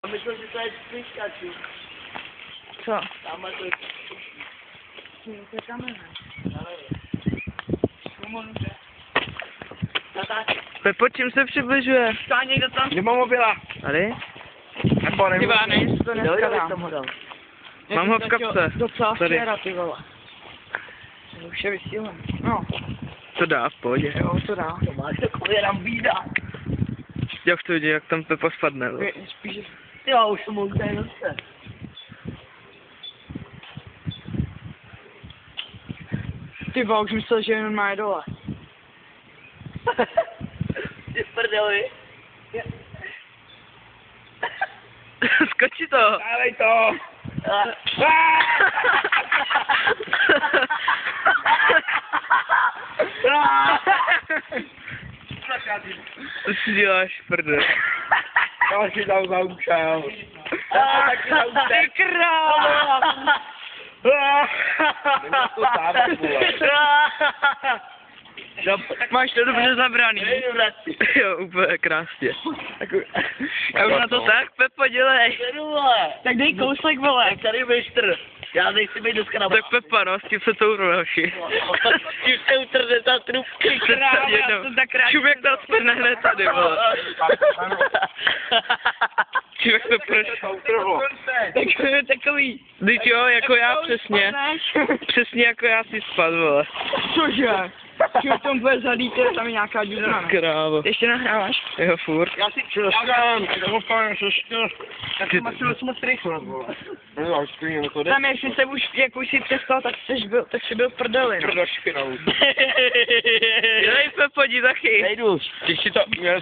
A myslím, že to je splišťačů. Co? Tamhle to je To je kamen. Pepo, čím se přibližuje? Stá někdo tam? Kde mám mobila? Tady? Nebo Ty vole, nevím, jestli to dneska jsem dám. ho dal. Mám ho v kapse. Docela Tady. včera, ty vole. To už je vysílám. No, to dá, v pohodě. Jo, to dá. To máš takový rambída. Já chci vidět, jak tam Pepo spadne. vole. Spíš... Jo, už jsem mohl tady dostat. Ty vole, už myslel, že jenom má dole. Ty v prdeli. Skoči to. Dávej to! To si děláš prdel. Já si tam zaučel. Taky Ty krávo! Nemá to távat, vole. Máš to dobře zabraný. Nejdu vrací. Jo, úplně krásně. Já už na to Tak, Pepo, dělej. Jedu, vole. Tak dej kousek, vole. Tak tady bystr. Já nechci být dneska na Tak Pepa, no, s tím se to urnoši. Tím se utrne ta trubky. Šum, jak to spadne hned tady, vole. Čím, jak to prošlo. Takový. Vždyť jo, jako já přesně. Přesně jako já si spadl, vole. Cože? Že v tom bude zalítě, tam je nějaká díra. Krávo. Ještě nahráváš? Jo, furt. Já si přeskám. Doufám, že štěl. Tak Ty- jsem asi jsme strychl, vole. No, stejně to jde. Tam jestli se už, jak už si přestal, tak jsi byl v prdeli, no. Prdo špinavou. Dělej, Pepo, jdi taky. Nejdu. Ty si to měl